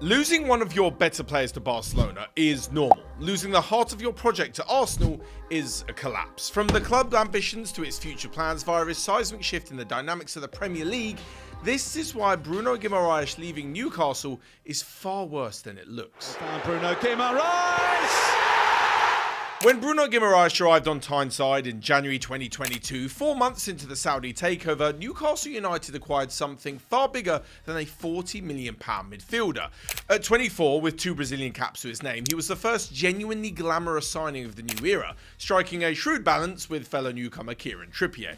Losing one of your better players to Barcelona is normal. Losing the heart of your project to Arsenal is a collapse. From the club's ambitions to its future plans via a seismic shift in the dynamics of the Premier League, this is why Bruno Guimaraes leaving Newcastle is far worse than it looks. Bruno Guimarães! When Bruno Guimaraes arrived on Tyneside in January 2022, 4 months into the Saudi takeover, Newcastle United acquired something far bigger than a £40 million midfielder. At 24, with 2 Brazilian caps to his name, he was the first genuinely glamorous signing of the new era, striking a shrewd balance with fellow newcomer 𝗘𝗫𝗧𝗏𝗘.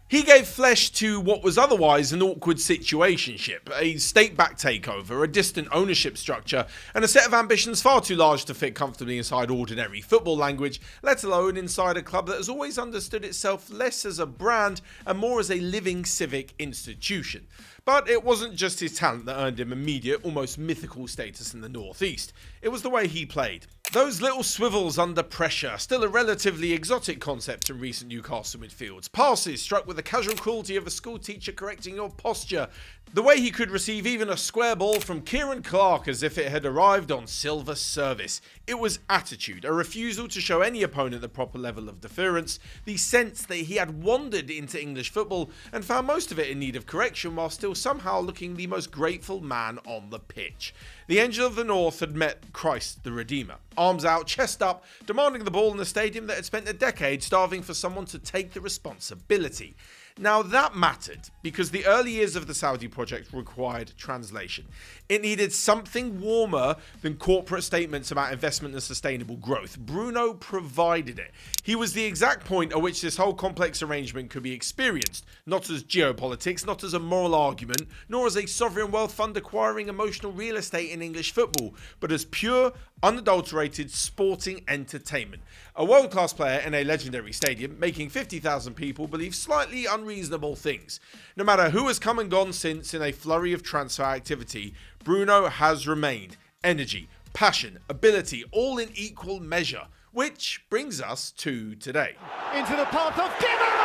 He gave flesh to what was otherwise an awkward situationship, a state-backed takeover, a distant ownership structure, and a set of ambitions far too large to fit comfortably inside ordinary football language, let alone inside a club that has always understood itself less as a brand and more as a living civic institution. But it wasn't just his talent that earned him immediate, almost mythical status in the northeast. It was the way he played. Those little swivels under pressure, still a relatively exotic concept in recent Newcastle midfields. Passes struck with the casual cruelty of a school teacher correcting your posture. The way he could receive even a square ball from Kieran Clark as if it had arrived on silver service. It was attitude, a refusal to show any opponent the proper level of deference, the sense that he had wandered into English football and found most of it in need of correction while still somehow looking the most grateful man on the pitch. The Angel of the North had met Christ the Redeemer, arms out, chest up, demanding the ball in a stadium that had spent a decade starving for someone to take the responsibility. Now that mattered because the early years of the Saudi project required translation. It needed something warmer than corporate statements about investment and sustainable growth. Bruno provided it. He was the exact point at which this whole complex arrangement could be experienced, not as geopolitics, not as a moral argument, nor as a sovereign wealth fund acquiring emotional real estate in English football, but as pure, unadulterated sporting entertainment. A world-class player in a legendary stadium, making 50,000 people believe slightly unreasonable things. No matter who has come and gone since in a flurry of transfer activity, Bruno has remained. Energy, passion, ability, all in equal measure. Which brings us to today. Into the path of Guimarães!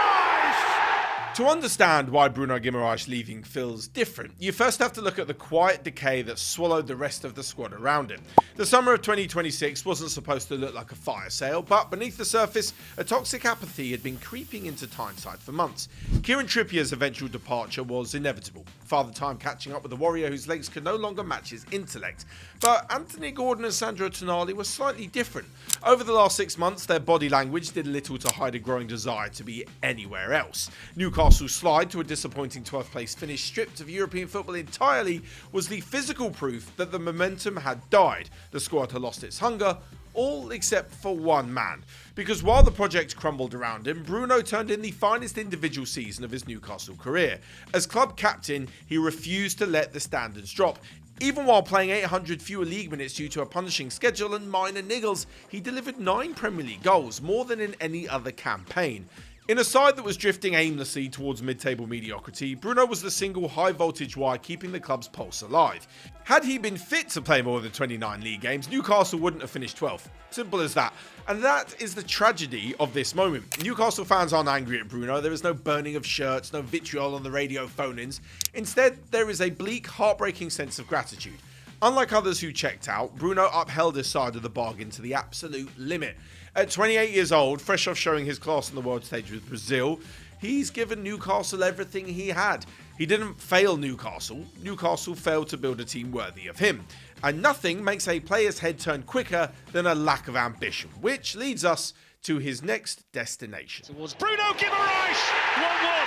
To understand why Bruno Guimaraes leaving feels different, you first have to look at the quiet decay that swallowed the rest of the squad around him. The summer of 2026 wasn't supposed to look like a fire sale, but beneath the surface, a toxic apathy had been creeping into Tyneside for months. 𝗘𝗫𝗧𝗏𝗘's eventual departure was inevitable, Father Time catching up with a warrior whose legs could no longer match his intellect. But Anthony Gordon and Sandro Tonali were slightly different. Over the last 6 months, their body language did little to hide a growing desire to be anywhere else. Newcastle's slide to a disappointing 12th place finish stripped of European football entirely was the physical proof that the momentum had died. The squad had lost its hunger, all except for one man. Because while the project crumbled around him, Bruno turned in the finest individual season of his Newcastle career. As club captain, he refused to let the standards drop. Even while playing 800 fewer league minutes due to a punishing schedule and minor niggles, he delivered 9 Premier League goals, more than in any other campaign. In a side that was drifting aimlessly towards mid-table mediocrity, Bruno was the single high-voltage wire keeping the club's pulse alive. Had he been fit to play more than 29 league games, Newcastle wouldn't have finished 12th. Simple as that. And that is the tragedy of this moment. Newcastle fans aren't angry at Bruno. There is no burning of shirts, no vitriol on the radio phone-ins. Instead, there is a bleak, heartbreaking sense of gratitude. Unlike others who checked out, Bruno upheld his side of the bargain to the absolute limit. At 28 years old, fresh off showing his class on the world stage with Brazil, he's given Newcastle everything he had. He didn't fail Newcastle. Newcastle failed to build a team worthy of him. And nothing makes a player's head turn quicker than a lack of ambition, which leads us to his next destination. Towards Bruno Guimarães! 1-1!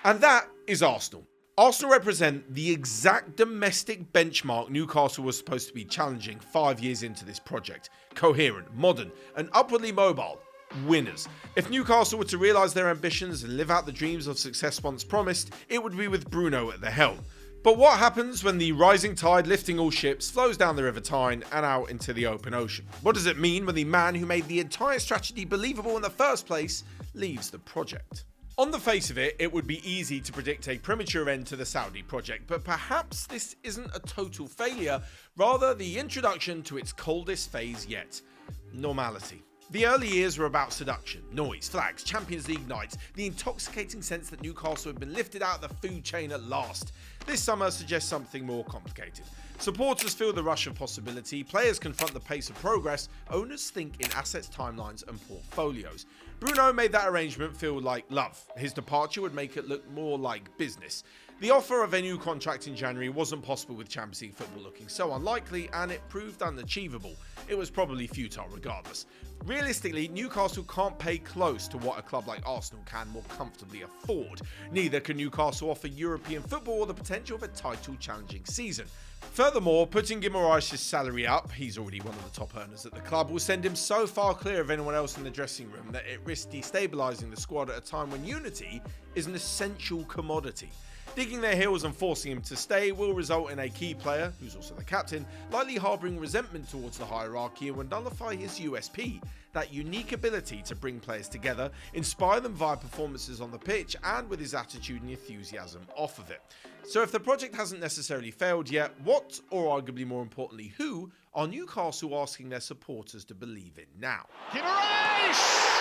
And that is Arsenal. Arsenal represent the exact domestic benchmark Newcastle was supposed to be challenging 5 years into this project. Coherent, modern, and upwardly mobile. Winners. If Newcastle were to realise their ambitions and live out the dreams of success once promised, it would be with Bruno at the helm. But what happens when the rising tide lifting all ships flows down the River Tyne and out into the open ocean? What does it mean when the man who made the entire strategy believable in the first place leaves the project? On the face of it, it would be easy to predict a premature end to the Saudi project, but perhaps this isn't a total failure, rather the introduction to its coldest phase yet: normality. The early years were about seduction, noise, flags, Champions League nights, the intoxicating sense that Newcastle had been lifted out of the food chain at last. This summer suggests something more complicated. Supporters feel the rush of possibility, players confront the pace of progress, owners think in assets, timelines and portfolios. Bruno made that arrangement feel like love. His departure would make it look more like business. The offer of a new contract in January wasn't possible with Champions League football looking so unlikely, and it proved unachievable. It was probably futile regardless. Realistically, Newcastle can't pay close to what a club like Arsenal can more comfortably afford. Neither can Newcastle offer European football or the potential of a title-challenging season. Furthermore, putting Guimaraes' salary up, he's already one of the top earners at the club, will send him so far clear of anyone else in the dressing room that it risks destabilising the squad at a time when unity is an essential commodity. Digging their heels and forcing him to stay will result in a key player, who's also the captain, likely harbouring resentment towards the hierarchy and would nullify his USP, that unique ability to bring players together, inspire them via performances on the pitch and with his attitude and enthusiasm off of it. So if the project hasn't necessarily failed yet, what, or arguably more importantly who, are Newcastle asking their supporters to believe in now? Guimaraes!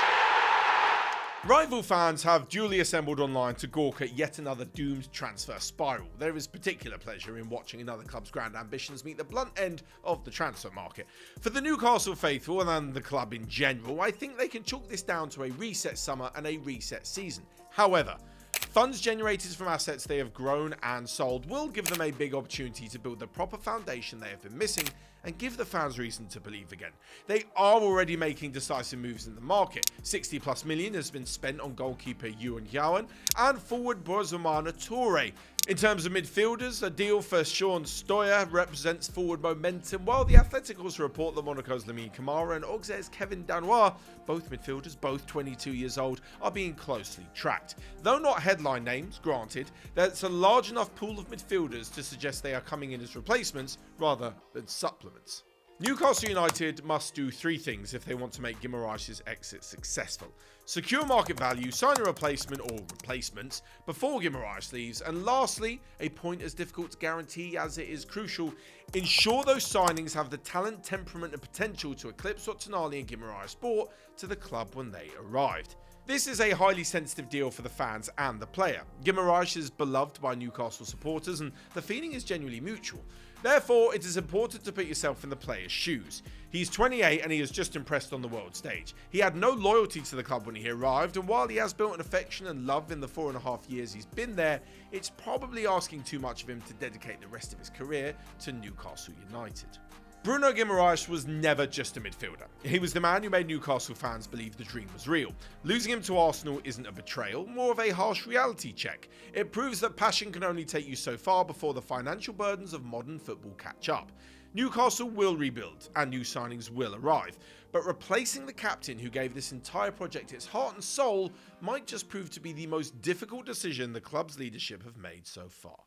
Rival fans have duly assembled online to gawk at yet another doomed transfer spiral. There is particular pleasure in watching another club's grand ambitions meet the blunt end of the transfer market. For the Newcastle faithful and the club in general, I think they can chalk this down to a reset summer and a reset season. However, funds generated from assets they have grown and sold will give them a big opportunity to build the proper foundation they have been missing and give the fans reason to believe again. They are already making decisive moves in the market. 60+ million has been spent on goalkeeper 𝗕𝗫𝗓𝗏 and forward 𝗕𝗫𝗓𝗏. In terms of midfielders, a deal for 𝗕𝗫𝗓𝗏 represents forward momentum, while the Athletic also report that Monaco's 𝗕𝗫𝗓𝗏 and Auxerre's 𝗏𝗫𝗏𝗏, both midfielders, both 22 years old, are being closely tracked. Though not headline names, granted, there's a large enough pool of midfielders to suggest they are coming in as replacements rather than supplements. Newcastle United must do three things if they want to make Guimaraes' exit successful. Secure market value, sign a replacement or replacements before Guimaraes leaves, and lastly, a point as difficult to guarantee as it is crucial, ensure those signings have the talent, temperament and potential to eclipse what Tonali and Guimaraes brought to the club when they arrived. This is a highly sensitive deal for the fans and the player. Guimaraes is beloved by Newcastle supporters and the feeling is genuinely mutual. Therefore, it is important to put yourself in the player's shoes. He's 28 and he has just impressed on the world stage. He had no loyalty to the club when he arrived, and while he has built an affection and love in the 4.5 years he's been there, it's probably asking too much of him to dedicate the rest of his career to Newcastle United. Bruno Guimaraes was never just a midfielder. He was the man who made Newcastle fans believe the dream was real. Losing him to Arsenal isn't a betrayal, more of a harsh reality check. It proves that passion can only take you so far before the financial burdens of modern football catch up. Newcastle will rebuild and new signings will arrive, but replacing the captain who gave this entire project its heart and soul might just prove to be the most difficult decision the club's leadership have made so far.